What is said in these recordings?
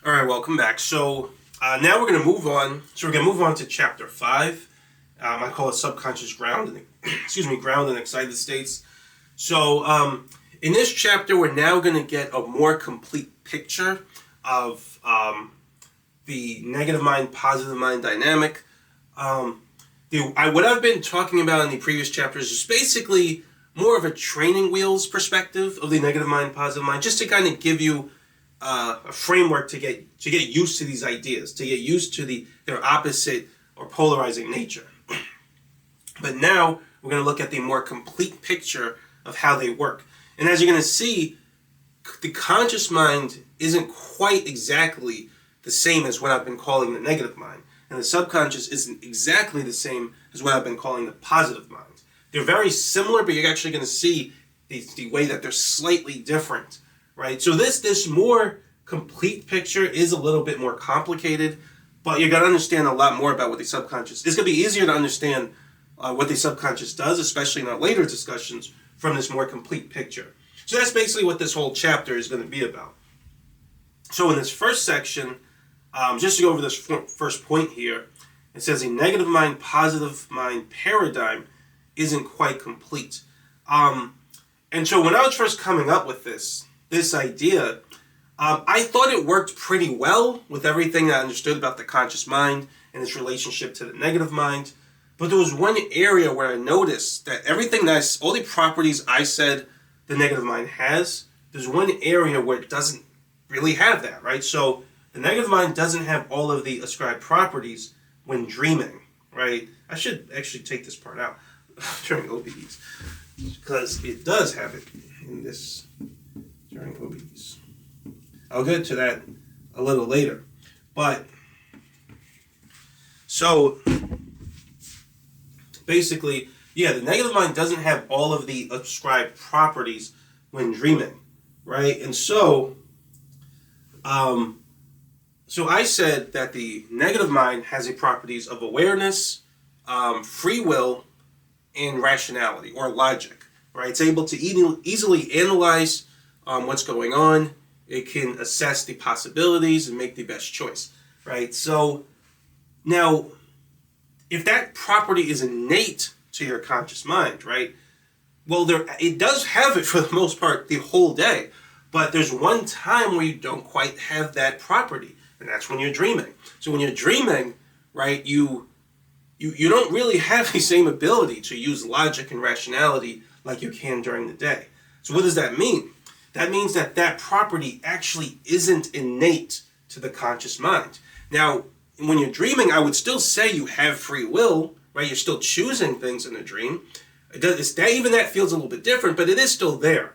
All right, welcome back. So now we're going to move on. So we're going to move on to chapter 5. I call it subconscious ground and ground and excited states. So in this chapter, we're now going to get a more complete picture of the negative mind, positive mind dynamic. What I've been talking about in the previous chapters is basically more of a training wheels perspective of the negative mind, positive mind, just to kind of give you a framework to get used to these ideas, to get used to their opposite or polarizing nature. But now we're going to look at the more complete picture of how they work. And as you're going to see, the conscious mind isn't quite exactly the same as what I've been calling the negative mind. And the subconscious isn't exactly the same as what I've been calling the positive mind. They're very similar, but you're actually going to see the way that they're slightly different. Right, so this more complete picture is a little bit more complicated, but you're going to understand a lot more about what the subconscious. It's going to be easier to understand what the subconscious does, especially in our later discussions, from this more complete picture. So that's basically what this whole chapter is going to be about. So in this first section, just to go over this first point here, it says a negative mind, positive mind paradigm isn't quite complete. And so when I was first coming up with this idea, I thought it worked pretty well with everything that I understood about the conscious mind and its relationship to the negative mind. But there was one area where I noticed that all the properties I said the negative mind has, there's one area where it doesn't really have that, right? So the negative mind doesn't have all of the ascribed properties when dreaming, right? I should actually take this part out during OBEs, because it does have it in this during OBs. I'll get to that a little later. But, so, basically, yeah, the negative mind doesn't have all of the ascribed properties when dreaming, right? And so I said that the negative mind has the properties of awareness, free will, and rationality, or logic, right? It's able to easily analyze what's going on. It can assess the possibilities and make the best choice, right? So now, if that property is innate to your conscious mind, right? Well, it does have it for the most part the whole day, but there's one time where you don't quite have that property, and that's when you're dreaming. So when you're dreaming, right, you don't really have the same ability to use logic and rationality like you can during the day. So what does that mean? That means that property actually isn't innate to the conscious mind. Now, when you're dreaming, I would still say you have free will, right? You're still choosing things in a dream. That feels a little bit different, but it is still there,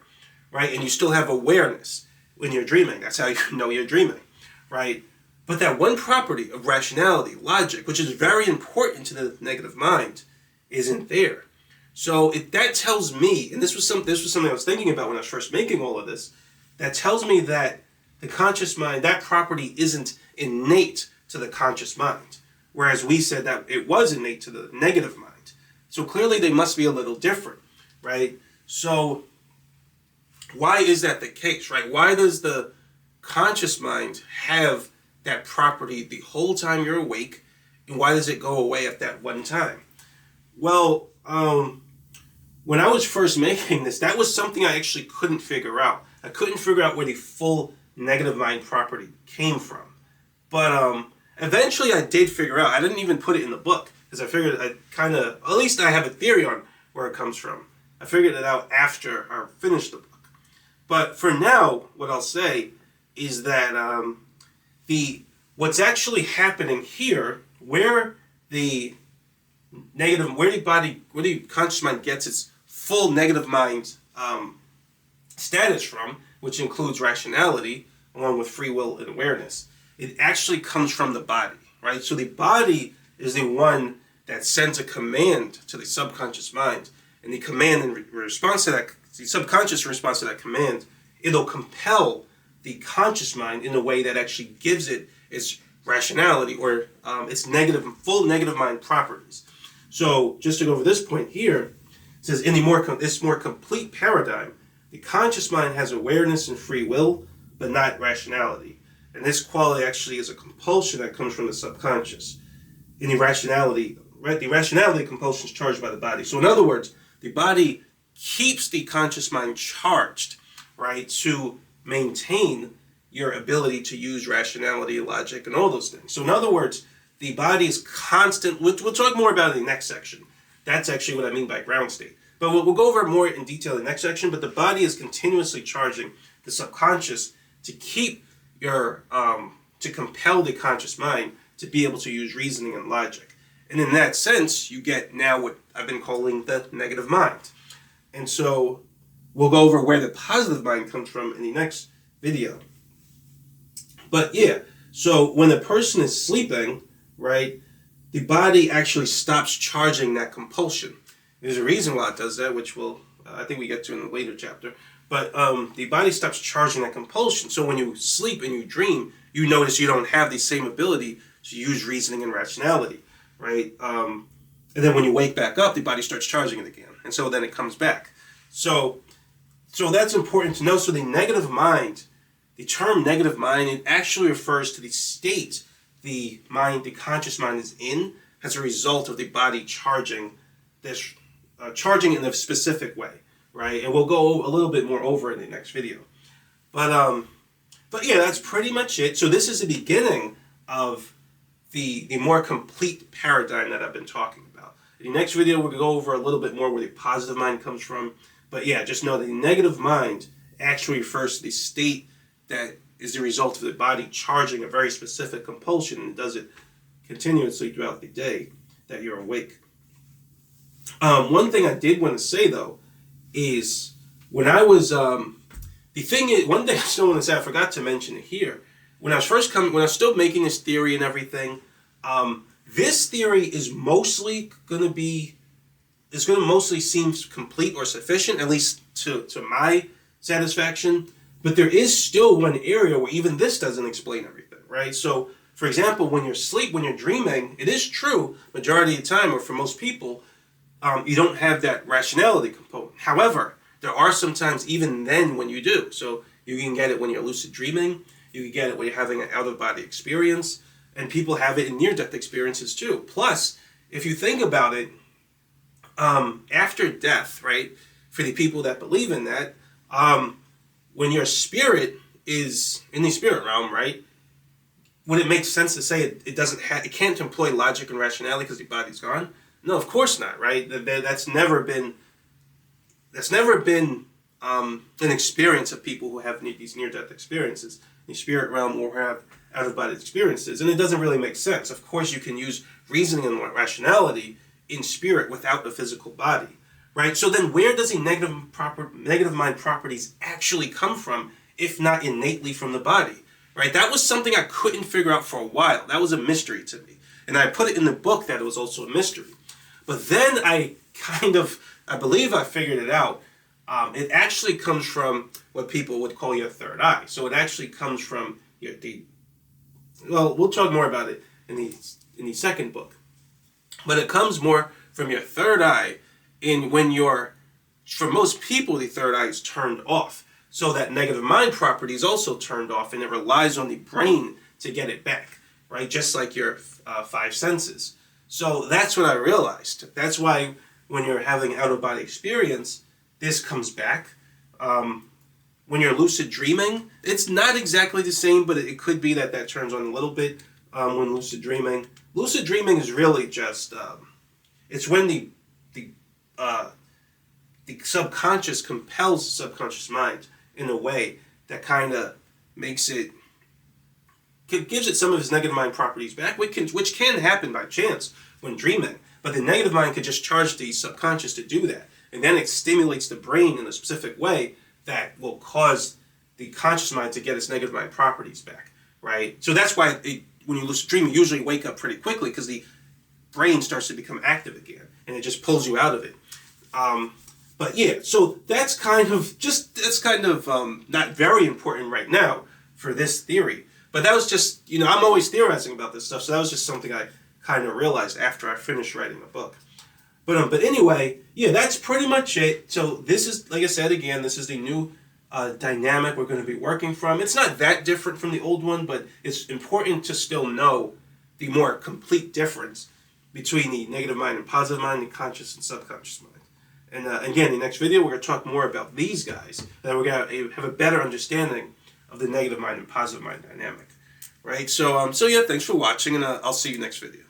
right? And you still have awareness when you're dreaming. That's how you know you're dreaming, right? But that one property of rationality, logic, which is very important to the negative mind, isn't there. So that tells me, and this was something I was thinking about when I was first making all of this, that tells me that the conscious mind, that property isn't innate to the conscious mind, whereas we said that it was innate to the negative mind. So clearly they must be a little different, right? So why is that the case, right? Why does the conscious mind have that property the whole time you're awake, and why does it go away at that one time? Well, when I was first making this, that was something I actually couldn't figure out. I couldn't figure out where the full negative mind property came from. But eventually I did figure out. I didn't even put it in the book, because I figured at least I have a theory on where it comes from. I figured it out after I finished the book. But for now, what I'll say is that what's actually happening here, where the conscious mind gets its full negative mind status from, which includes rationality, along with free will and awareness, it actually comes from the body, right? So the body is the one that sends a command to the subconscious mind, and the command in response to that, the subconscious response to that command, it'll compel the conscious mind in a way that actually gives it its rationality or its full negative mind properties. So just to go over this point here, it says in this more complete paradigm, the conscious mind has awareness and free will, but not rationality. And this quality actually is a compulsion that comes from the subconscious. In irrationality, right? The irrationality compulsion is charged by the body. So in other words, the body keeps the conscious mind charged, right, to maintain your ability to use rationality, logic, and all those things. So in other words, the body is constant. We'll talk more about it in the next section. That's actually what I mean by ground state. But we'll go over more in detail in the next section. But the body is continuously charging the subconscious to keep your, to compel the conscious mind to be able to use reasoning and logic. And in that sense, you get now what I've been calling the negative mind. And so we'll go over where the positive mind comes from in the next video. But yeah, so when a person is sleeping, right, the body actually stops charging that compulsion. There's a reason why it does that, which we'll, I think we get to in a later chapter. But the body stops charging that compulsion. So when you sleep and you dream, you notice you don't have the same ability to use reasoning and rationality, right? And then when you wake back up, the body starts charging it again. And so then it comes back. So that's important to know. So the negative mind, the term negative mind, it actually refers to the state the conscious mind is in as a result of the body charging in a specific way, right? And we'll go a little bit more over in the next video. But yeah, that's pretty much it. So this is the beginning of the more complete paradigm that I've been talking about. In the next video, we're going to go over a little bit more where the positive mind comes from. But yeah, just know that the negative mind actually refers to the state that is the result of the body charging a very specific compulsion, and does it continuously throughout the day that you're awake. One thing I did want to say though is when I was one thing I still want to say, I forgot to mention it here. When I was still making this theory and everything, this theory is mostly going to mostly seem complete or sufficient, at least to my satisfaction. But there is still one area where even this doesn't explain everything, right? So, for example, when you're dreaming, it is true, majority of the time, or for most people, you don't have that rationality component. However, there are sometimes even then when you do. So you can get it when you're lucid dreaming. You can get it when you're having an out-of-body experience. And people have it in near-death experiences too. Plus, if you think about it, after death, right, for the people that believe in that, when your spirit is in the spirit realm, right, would it make sense to say it can't employ logic and rationality because the body's gone? No, of course not, right? That's never been an experience of people who have these near-death experiences, the spirit realm, or have out-of-body experiences, and it doesn't really make sense. Of course, you can use reasoning and rationality in spirit without the physical body, right? So then where does the negative mind properties actually come from, if not innately from the body, right? That was something I couldn't figure out for a while. That was a mystery to me. And I put it in the book that it was also a mystery. But then I believe I figured it out. It actually comes from what people would call your third eye. So it actually comes from we'll talk more about it in the second book. But it comes more from your third eye for most people, the third eye is turned off. So that negative mind property is also turned off, and it relies on the brain to get it back, right? Just like your five senses. So that's what I realized. That's why when you're having out-of-body experience, this comes back. When you're lucid dreaming, it's not exactly the same, but it could be that turns on a little bit when lucid dreaming. Lucid dreaming is really just, it's when the subconscious compels the subconscious mind in a way that kind of gives it some of its negative mind properties back, which can happen by chance when dreaming. But the negative mind could just charge the subconscious to do that. And then it stimulates the brain in a specific way that will cause the conscious mind to get its negative mind properties back, right? So that's why when you lucid dream, you usually wake up pretty quickly because the brain starts to become active again, and it just pulls you out of it. But yeah, so that's kind of not very important right now for this theory. But that was just, I'm always theorizing about this stuff, so that was just something I kind of realized after I finished writing the book. But anyway, yeah, that's pretty much it. So this is, like I said again, this is the new dynamic we're going to be working from. It's not that different from the old one, but it's important to still know the more complete difference between the negative mind and positive mind, the conscious and subconscious mind. And again, in the next video, we're going to talk more about these guys, and then we're going to have a better understanding of the negative mind and positive mind dynamic. Right? So yeah, thanks for watching, and I'll see you next video.